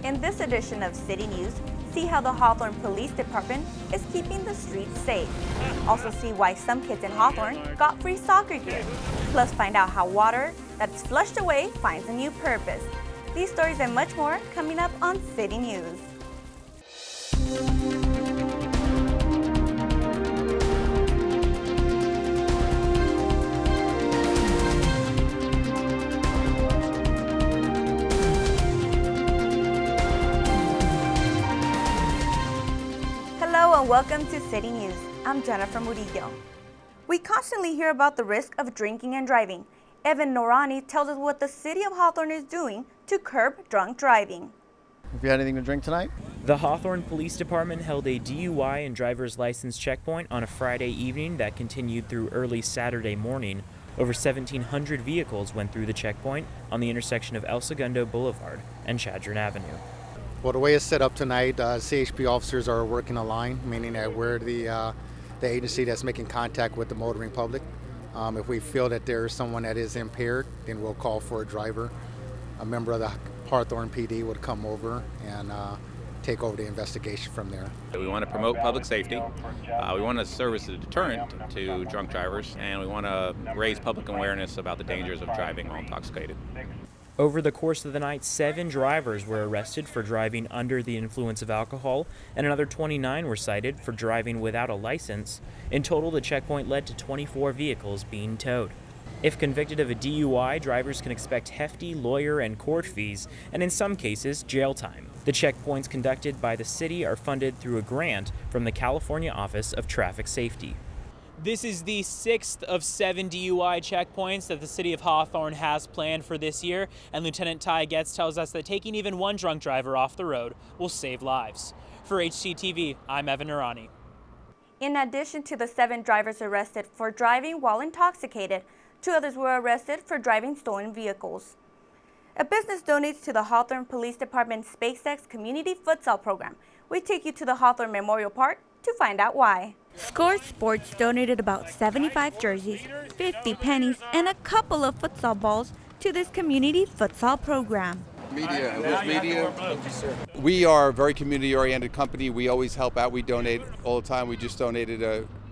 In this edition of City News, see how the Hawthorne Police Department is keeping the streets safe. Also see why some kids in Hawthorne got free soccer gear. Plus find out how water that's flushed away finds a new purpose. These stories and much more coming up on City News. Hello and welcome to City News. I'm Jennifer Murillo. We constantly hear about the risk of drinking and driving. Evan Norani tells us what the city of Hawthorne is doing to curb drunk driving. Have you had anything to drink tonight? The Hawthorne Police Department held a DUI and driver's license checkpoint on a Friday evening that continued through early Saturday morning. Over 1,700 vehicles went through the checkpoint on the intersection of El Segundo Boulevard and Chadron Avenue. Well, the way it's set up tonight, CHP officers are working a line, meaning that we're the agency that's making contact with the motoring public. If we feel that there is someone that is impaired, then we'll call for a driver. A member of the Hawthorne PD would come over and take over the investigation from there. We want to promote public safety. We want to serve as a deterrent to drunk drivers, and we want to raise public awareness about the dangers of driving while intoxicated. Over the course of the night, 7 drivers were arrested for driving under the influence of alcohol, and another 29 were cited for driving without a license. In total, the checkpoint led to 24 vehicles being towed. If convicted of a DUI, drivers can expect hefty lawyer and court fees, and in some cases, jail time. The checkpoints conducted by the city are funded through a grant from the California Office of Traffic Safety. This is the 6th of 7 DUI checkpoints that the city of Hawthorne has planned for this year, and Lieutenant Ty Getz tells us that taking even one drunk driver off the road will save lives. For HCTV, I'm Evan Norani. In addition to the 7 drivers arrested for driving while intoxicated, 2 others were arrested for driving stolen vehicles. A business donates to the Hawthorne Police Department's SpaceX Community Futsal Program. We take you to the Hawthorne Memorial Park to find out why. Score Sports donated about 75 jerseys, 50 pennies, and a couple of futsal balls to this community futsal program. Media. We are a very community-oriented company. We always help out. We donate all the time. We just donated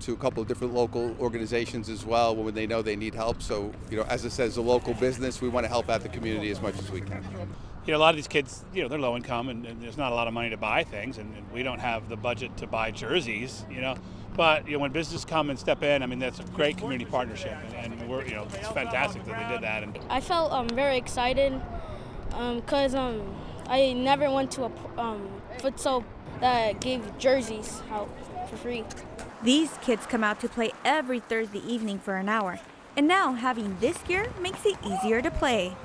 to a couple of different local organizations as well when they know they need help. So, as it says, a local business, we want to help out the community as much as we can. A lot of these kids, they're low income and there's not a lot of money to buy things, and we don't have the budget to buy jerseys, But, when businesses come and step in, that's a great community partnership, and we're, it's fantastic that they did that. And I felt very excited because I never went to a futsal that gave jerseys out for free. These kids come out to play every Thursday evening for an hour, and now having this gear makes it easier to play.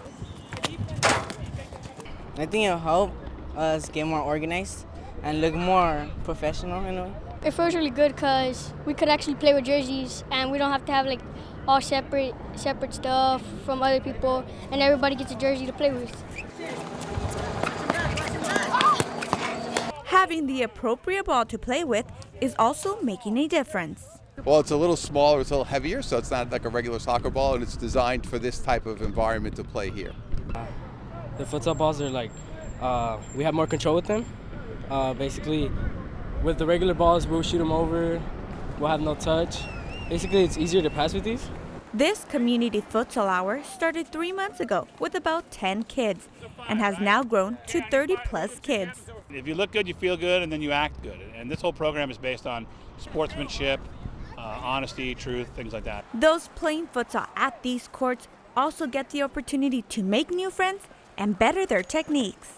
I think it'll help us get more organized and look more professional in a way. It feels really good because we could actually play with jerseys and we don't have to have all separate stuff from other people, and everybody gets a jersey to play with. Having the appropriate ball to play with is also making a difference. Well, it's a little smaller, it's a little heavier, so it's not like a regular soccer ball, and it's designed for this type of environment to play here. The futsal balls are we have more control with them. Basically, with the regular balls, we'll shoot them over, we'll have no touch. Basically, it's easier to pass with these. This community futsal hour started 3 months ago with about 10 kids and has now grown to 30 plus kids. if you look good, you feel good, and then you act good. And this whole program is based on sportsmanship, honesty, truth, things like that. Those playing futsal at these courts also get the opportunity to make new friends and better their techniques.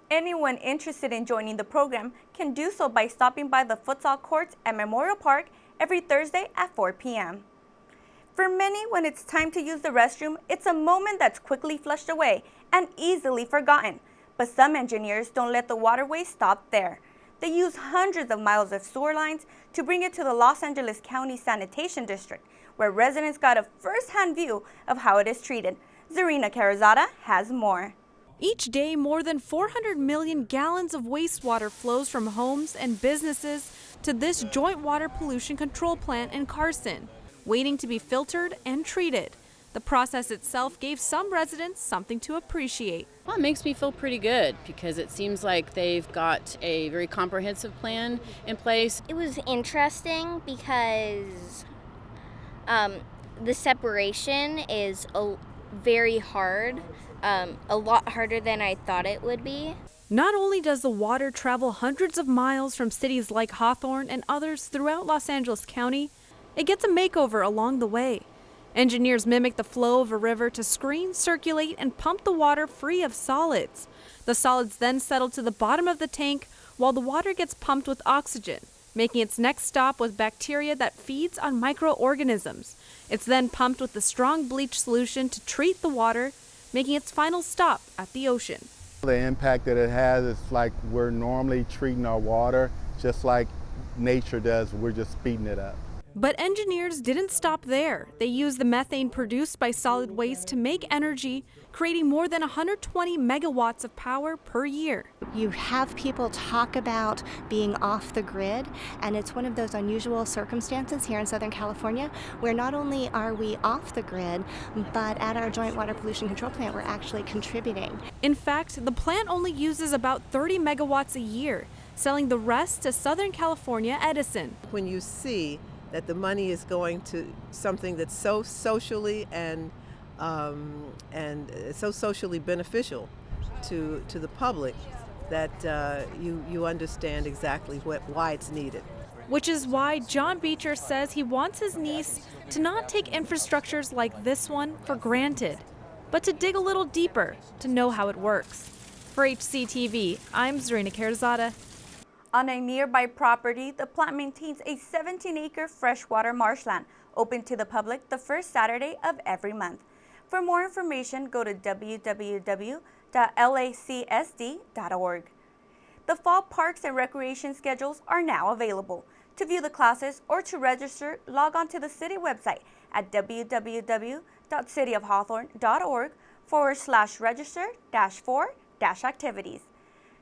Anyone interested in joining the program can do so by stopping by the futsal courts at Memorial Park every Thursday at 4 p.m. For many, when it's time to use the restroom, it's a moment that's quickly flushed away and easily forgotten. But some engineers don't let the waterway stop there. They use hundreds of miles of sewer lines to bring it to the Los Angeles County Sanitation District, where residents got a first-hand view of how it is treated. Zarina Carazada has more. Each day, more than 400 million gallons of wastewater flows from homes and businesses to this joint water pollution control plant in Carson, waiting to be filtered and treated. The process itself gave some residents something to appreciate. Well, it makes me feel pretty good because it seems like they've got a very comprehensive plan in place. It was interesting because the separation is very hard, a lot harder than I thought it would be. Not only does the water travel hundreds of miles from cities like Hawthorne and others throughout Los Angeles County, it gets a makeover along the way. Engineers mimic the flow of a river to screen, circulate, and pump the water free of solids. The solids then settle to the bottom of the tank while the water gets pumped with oxygen, making its next stop with bacteria that feeds on microorganisms. It's then pumped with a strong bleach solution to treat the water, making its final stop at the ocean. The impact that it has is like we're normally treating our water just like nature does. We're just speeding it up. But engineers didn't stop there. They used the methane produced by solid waste to make energy, creating more than 120 megawatts of power per year. You have people talk about being off the grid, and it's one of those unusual circumstances here in Southern California where not only are we off the grid, but at our Joint Water Pollution Control Plant, we're actually contributing. In fact, the plant only uses about 30 megawatts a year, selling the rest to Southern California Edison. When you see that the money is going to something that's so socially and so socially beneficial to the public, that you understand exactly why it's needed. Which is why John Beecher says he wants his niece to not take infrastructures like this one for granted, but to dig a little deeper to know how it works. For HCTV, I'm Zarina Karzada. On a nearby property, the plant maintains a 17-acre freshwater marshland open to the public the first Saturday of every month. For more information, go to www.lacsd.org. The fall parks and recreation schedules are now available. To view the classes or to register, log on to the city website at www.cityofhawthorne.org/register-for-activities.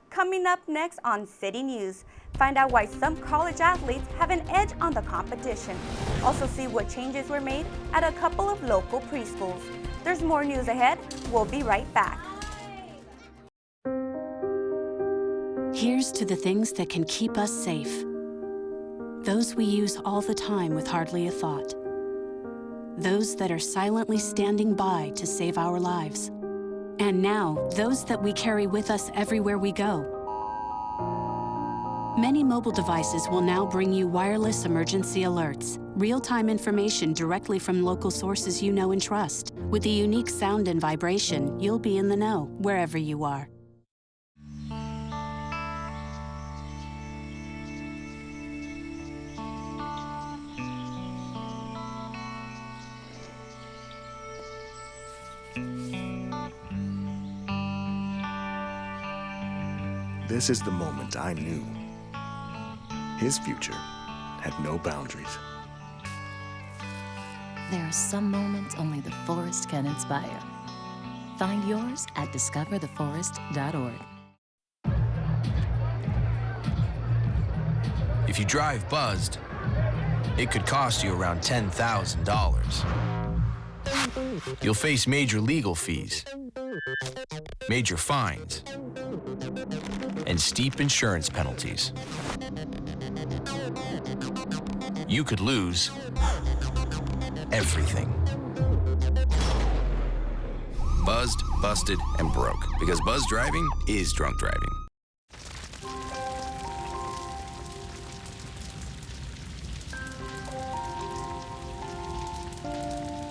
Coming up next on City News, find out why some college athletes have an edge on the competition. Also see what changes were made at a couple of local preschools. There's more news ahead. We'll be right back. Here's to the things that can keep us safe. Those we use all the time with hardly a thought. Those that are silently standing by to save our lives. And now, those that we carry with us everywhere we go. Many mobile devices will now bring you wireless emergency alerts, real-time information directly from local sources you know and trust. With the unique sound and vibration, you'll be in the know wherever you are. This is the moment I knew. His future had no boundaries. There are some moments only the forest can inspire. Find yours at discovertheforest.org. If you drive buzzed, it could cost you around $10,000. You'll face major legal fees, major fines, and steep insurance penalties. You could lose everything. Buzzed, busted, and broke. Because buzz driving is drunk driving.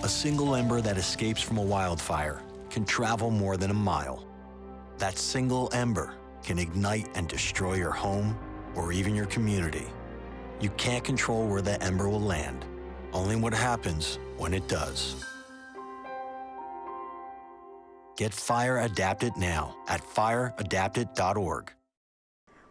A single ember that escapes from a wildfire can travel more than a mile. That single ember can ignite and destroy your home or even your community. You can't control where that ember will land, only what happens when it does. Get Fire Adapted now at fireadapted.org.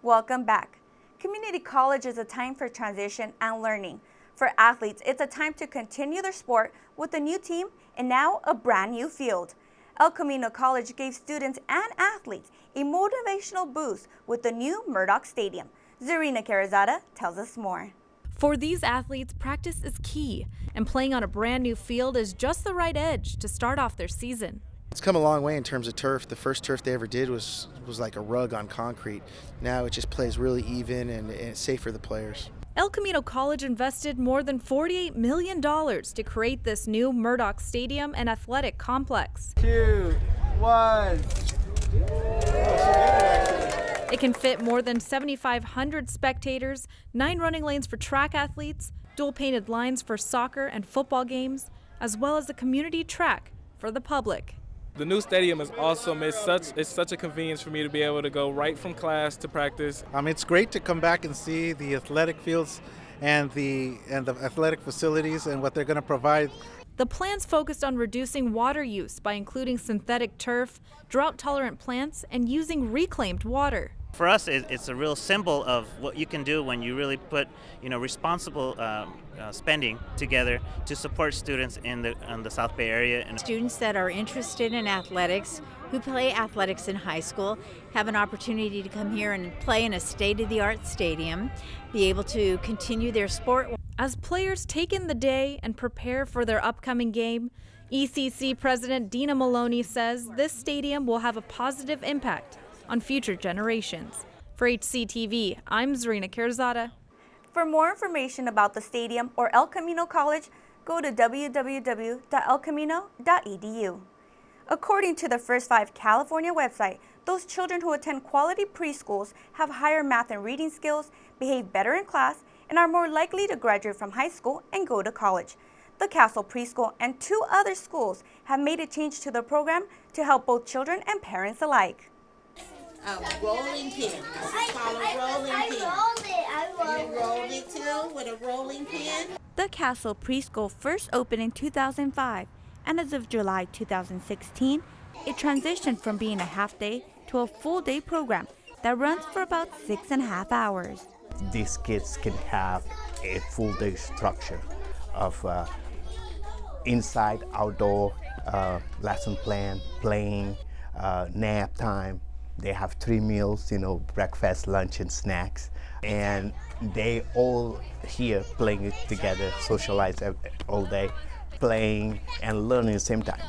Welcome back. Community college is a time for transition and learning. For athletes, it's a time to continue their sport with a new team and now a brand new field. El Camino College gave students and athletes a motivational boost with the new Murdock Stadium. Zarina Karazada tells us more. For these athletes, practice is key, and playing on a brand new field is just the right edge to start off their season. It's come a long way in terms of turf. The first turf they ever did was like a rug on concrete. Now it just plays really even and it's safe for the players. El Camino College invested more than $48 million to create this new Murdock Stadium and athletic complex. 2, 1. It can fit more than 7,500 spectators, 9 running lanes for track athletes, dual painted lines for soccer and football games, as well as a community track for the public. The new stadium is awesome. It's such a convenience for me to be able to go right from class to practice. It's great to come back and see the athletic fields and the athletic facilities and what they're going to provide. The plan's focused on reducing water use by including synthetic turf, drought-tolerant plants, and using reclaimed water. For us, it's a real symbol of what you can do when you really put, responsible spending together to support students in the South Bay area. And students that are interested in athletics, who play athletics in high school, have an opportunity to come here and play in a state-of-the-art stadium, be able to continue their sport. As players take in the day and prepare for their upcoming game, ECC President Dina Maloney says this stadium will have a positive impact on future generations. For HCTV, I'm Zarina Kerzada. For more information about the stadium or El Camino College, go to www.elcamino.edu. According to the First 5 California website, those children who attend quality preschools have higher math and reading skills, behave better in class, and are more likely to graduate from high school and go to college. The Castle Preschool and 2 other schools have made a change to the program to help both children and parents alike. Rolling pin. This is called a rolling pin. I rolled it too with a rolling pin. The Castle Preschool first opened in 2005, and as of July 2016, it transitioned from being a half-day to a full-day program that runs for about 6.5 hours. These kids can have a full-day structure of inside, outdoor lesson plan, playing, nap time. They have 3 meals, breakfast, lunch, and snacks. And they all here playing together, socialize all day, playing and learning at the same time.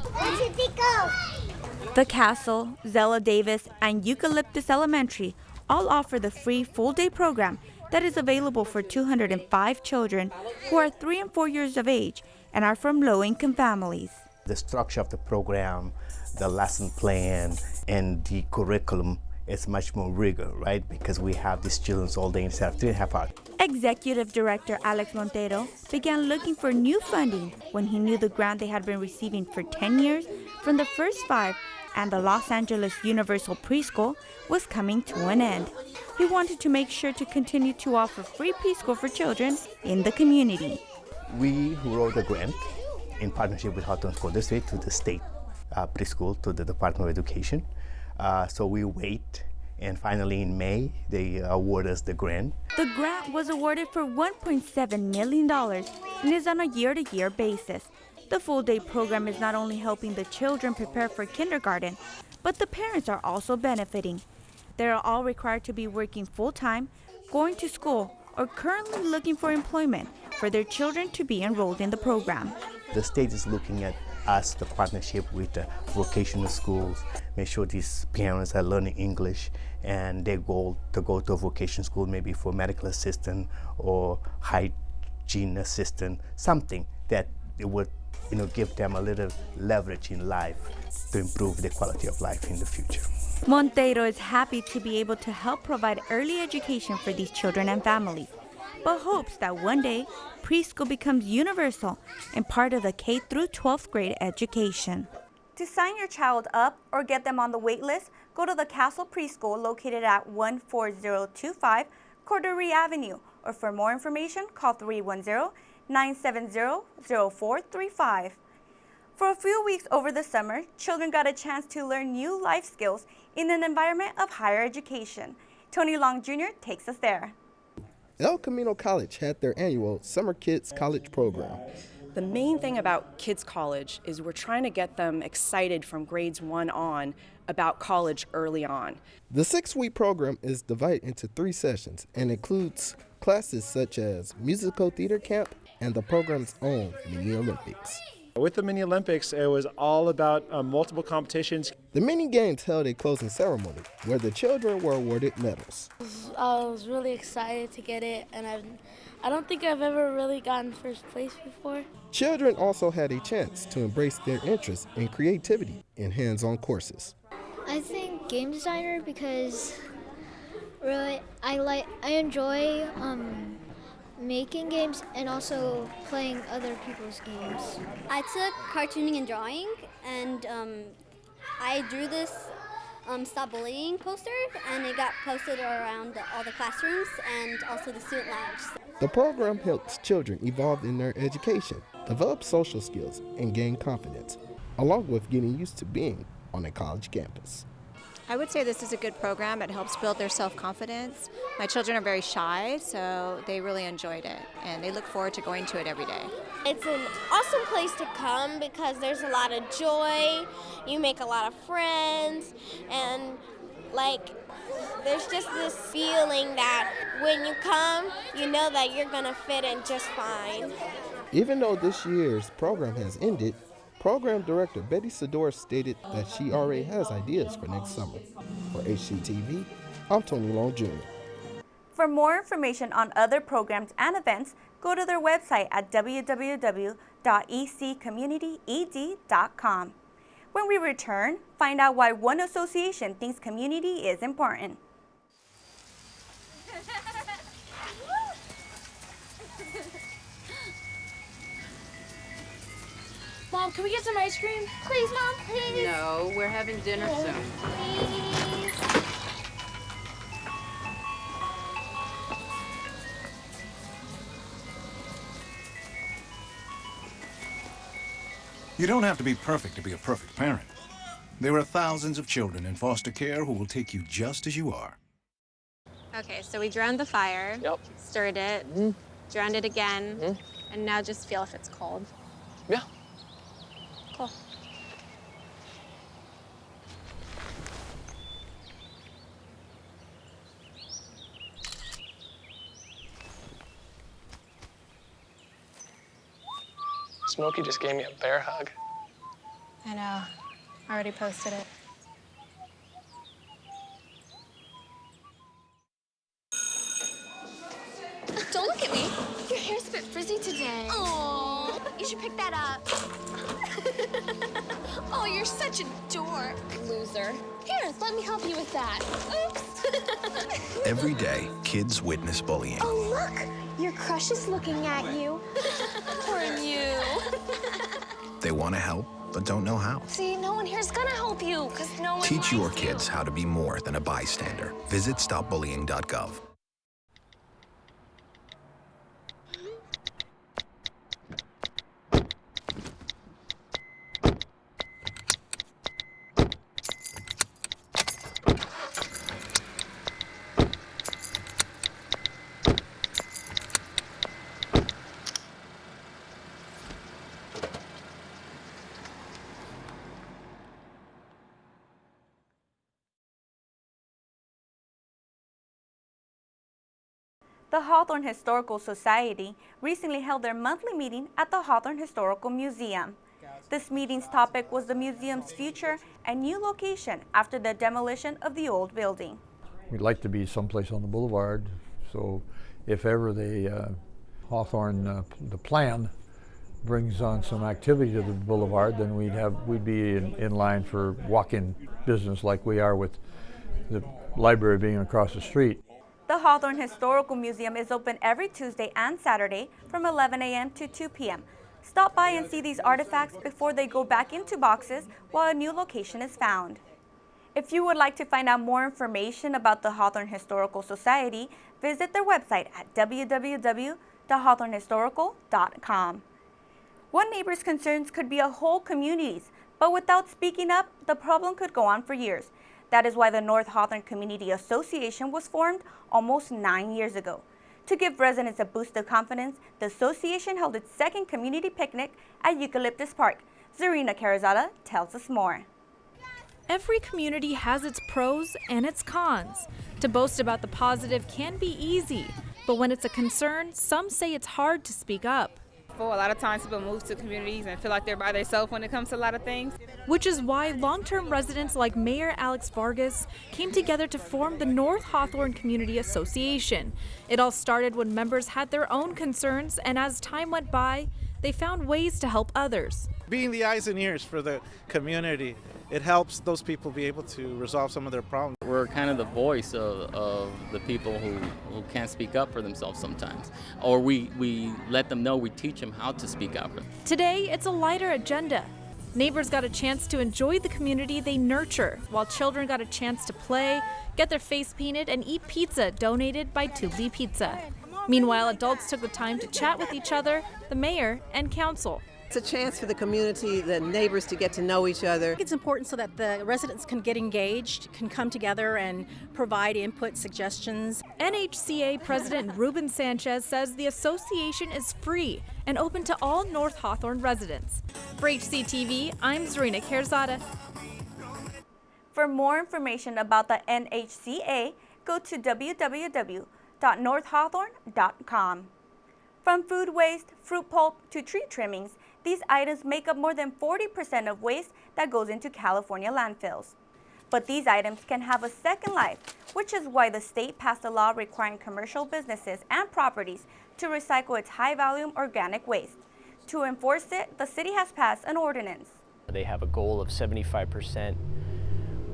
The Castle, Zella Davis, and Eucalyptus Elementary all offer the free full-day program that is available for 205 children who are 3 and 4 years of age and are from low-income families. The structure of the program, the lesson plan, and the curriculum is much more rigor, right? Because we have these children all day instead of 3.5 hours. Executive Director Alex Montero began looking for new funding when he knew the grant they had been receiving for 10 years from the First 5 and the Los Angeles Universal Preschool was coming to an end. He wanted to make sure to continue to offer free preschool for children in the community. We wrote a grant in partnership with Hawthorne School District to the state preschool, to the Department of Education. So we wait, and finally in May, they award us the grant. The grant was awarded for $1.7 million and is on a year-to-year basis. The full-day program is not only helping the children prepare for kindergarten, but the parents are also benefiting. They are all required to be working full-time, going to school, or currently looking for employment for their children to be enrolled in the program. The state is looking at us, the partnership with the vocational schools, make sure these parents are learning English and they go to a vocational school maybe for medical assistant or hygiene assistant, something that it would give them a little leverage in life to improve the quality of life in the future. Montero is happy to be able to help provide early education for these children and families, but hopes that one day preschool becomes universal and part of the K through 12th grade education. To sign your child up or get them on the wait list, go to the Castle Preschool located at 14025 Cordery Avenue, or for more information, call 310-970-0435. For a few weeks over the summer, children got a chance to learn new life skills in an environment of higher education. Tony Long Jr. takes us there. El Camino College had their annual Summer Kids College program. The main thing about Kids College is we're trying to get them excited from grades 1 on about college early on. The 6-week program is divided into 3 sessions and includes Classes such as musical theater camp and the program's own Mini Olympics. With the Mini Olympics, it was all about multiple competitions. The mini games held a closing ceremony where the children were awarded medals. I was really excited to get it, and I don't think I've ever really gotten first place before. Children also had a chance to embrace their interest in creativity in hands-on courses. I think game designer because really I enjoy making games and also playing other people's games. I took cartooning and drawing, and I drew this Stop Bullying poster, and it got posted around all the classrooms and also the student lounge. The program helps children evolve in their education, develop social skills, and gain confidence, along with getting used to being on a college campus. I would say this is a good program. It helps build their self-confidence. My children are very shy, so they really enjoyed it, and they look forward to going to it every day. It's an awesome place to come because there's a lot of joy, you make a lot of friends, and there's just this feeling that when you come, you know that you're gonna fit in just fine. Even though this year's program has ended, Program Director Betty Sador stated that she already has ideas for next summer. For HCTV, I'm Tony Long Jr. For more information on other programs and events, go to their website at www.ecommunityed.com. When we return, find out why one association thinks community is important. Mom, can we get some ice cream? Please, Mom, please. No, we're having dinner soon. Please. You don't have to be perfect to be a perfect parent. There are thousands of children in foster care who will take you just as you are. Okay, so we drowned the fire, stirred it, drowned it again, and now just feel if it's cold. Yeah. Cool. Smokey just gave me a bear hug. I know. I already posted it. Don't look at me. Your hair's a bit frizzy today. Oh, you should pick that up. Oh, you're such a dork. Loser. Here, let me help you with that. Oops. Every day, kids witness bullying. Oh, look. Your crush is looking at you. Poor you. They want to help, but don't know how. See, no one here's gonna help you, because no one Teach likes your you. kids how to be more than a bystander. Visit stopbullying.gov. The Hawthorne Historical Society recently held their monthly meeting at the Hawthorne Historical Museum. This meeting's topic was the museum's future and new location after the demolition of the old building. We'd like to be someplace on the boulevard, so if ever the Hawthorne, the plan brings on some activity to the boulevard, then we'd be in line for walk-in business like we are with the library being across the street. The Hawthorne Historical Museum is open every Tuesday and Saturday from 11 a.m. to 2 p.m. Stop by and see these artifacts before they go back into boxes while a new location is found. If you would like to find out more information about the Hawthorne Historical Society, visit their website at www.hawthornehistorical.com. One neighbor's concerns could be a whole community's, but without speaking up, the problem could go on for years. That is why the North Hawthorne Community Association was formed almost 9 years ago. To give residents a boost of confidence, the association held its second community picnic at Eucalyptus Park. Zarina Carazada tells us more. Every community has its pros and its cons. To boast about the positive can be easy, But when it's a concern, some say it's hard to speak up. A lot of times people move to communities and feel like they're by themselves when it comes to a lot of things. Which is why long-term residents like Mayor Alex Vargas came together to form the North Hawthorne Community Association. It all started when members had their own concerns, and as time went by, they found ways to help others. Being the eyes and ears for the community, it helps those people be able to resolve some of their problems. We're kind of the voice of the people who can't speak up for themselves sometimes. Or we let them know, we teach them how to speak up. Today, it's a lighter agenda. Neighbors got a chance to enjoy the community they nurture, while children got a chance to play, get their face painted, and eat pizza donated by Tubli Pizza. Meanwhile, adults took the time to chat with each other, the mayor, and council. It's a chance for the community, the neighbors, to get to know each other. It's important so that the residents can get engaged, can come together and provide input, suggestions. NHCA President Ruben Sanchez says the association is free and open to all North Hawthorne residents. For HCTV, I'm Zarina Kerzada. For more information about the NHCA, go to www.northhawthorne.com. From food waste, fruit pulp, to tree trimmings, these items make up more than 40% of waste that goes into California landfills. But these items can have a second life, which is why the state passed a law requiring commercial businesses and properties to recycle its high-volume organic waste. To enforce it, the city has passed an ordinance. They have a goal of 75%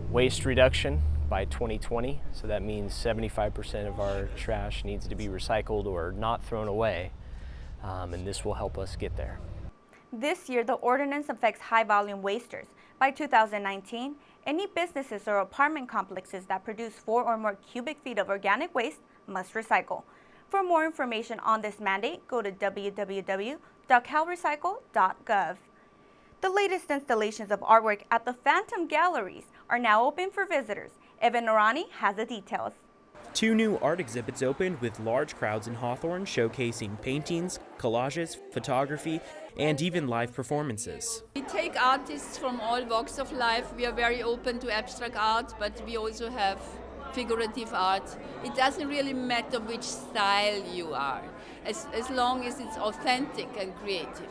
waste reduction by 2020, so that means 75% of our trash needs to be recycled or not thrown away, and this will help us get there. This year, the ordinance affects high-volume wasters. By 2019, any businesses or apartment complexes that produce 4 or more cubic feet of organic waste must recycle. For more information on this mandate, go to www.calrecycle.gov. The latest installations of artwork at the Phantom Galleries are now open for visitors. Evan Narani has the details. 2 new art exhibits opened with large crowds in Hawthorne showcasing paintings, collages, photography, and even live performances. We take artists from all walks of life. We are very open to abstract art, but we also have figurative art. It doesn't really matter which style you are, as long as it's authentic and creative.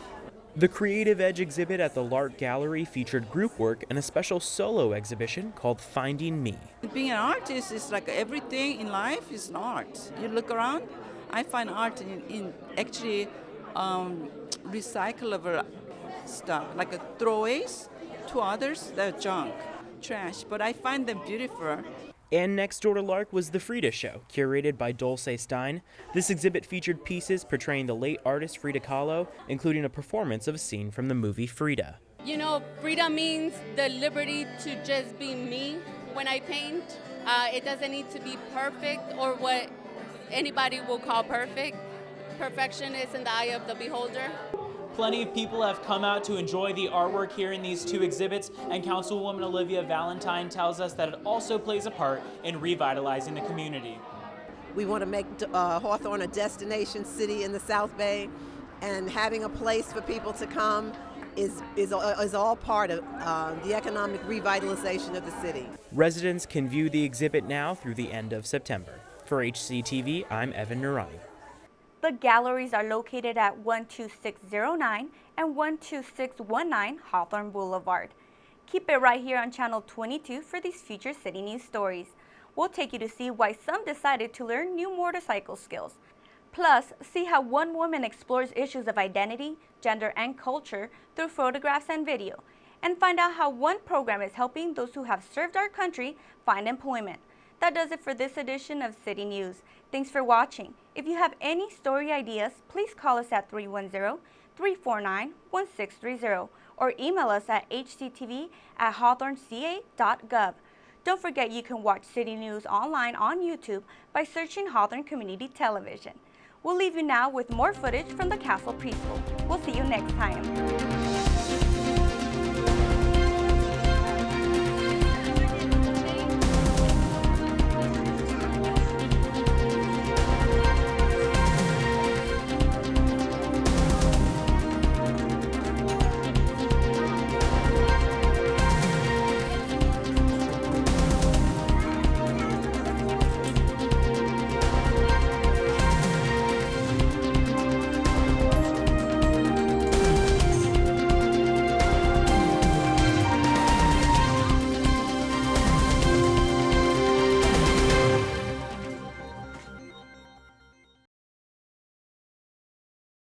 The Creative Edge exhibit at the Lark Gallery featured group work and a special solo exhibition called Finding Me. Being an artist is like everything in life is an art. You look around, I find art in actually recyclable stuff, like throwaways to others, they're junk, trash, but I find them beautiful. And next door to Lark was the Frida Show, curated by Dulce Stein. This exhibit featured pieces portraying the late artist Frida Kahlo, including a performance of a scene from the movie Frida. You know, Frida means the liberty to just be me when I paint. It doesn't need to be perfect or what anybody will call perfect. Perfection is in the eye of the beholder. Plenty of people have come out to enjoy the artwork here in these 2 exhibits, and Councilwoman Olivia Valentine tells us that it also plays a part in revitalizing the community. We want to make Hawthorne a destination city in the South Bay, and having a place for people to come is all part of the economic revitalization of the city. Residents can view the exhibit now through the end of September. For HCTV, I'm Evan Narani. The galleries are located at 12609 and 12619 Hawthorne Boulevard. Keep it right here on Channel 22 for these future city news stories. We'll take you to see why some decided to learn new motorcycle skills. Plus, see how one woman explores issues of identity, gender, and culture through photographs and video. And find out how one program is helping those who have served our country find employment. That does it for this edition of City News. Thanks for watching. If you have any story ideas, please call us at 310-349-1630 or email us at hctv@hawthorneca.gov. Don't forget you can watch City News online on YouTube by searching Hawthorne Community Television. We'll leave you now with more footage from the Castle Preschool. We'll see you next time.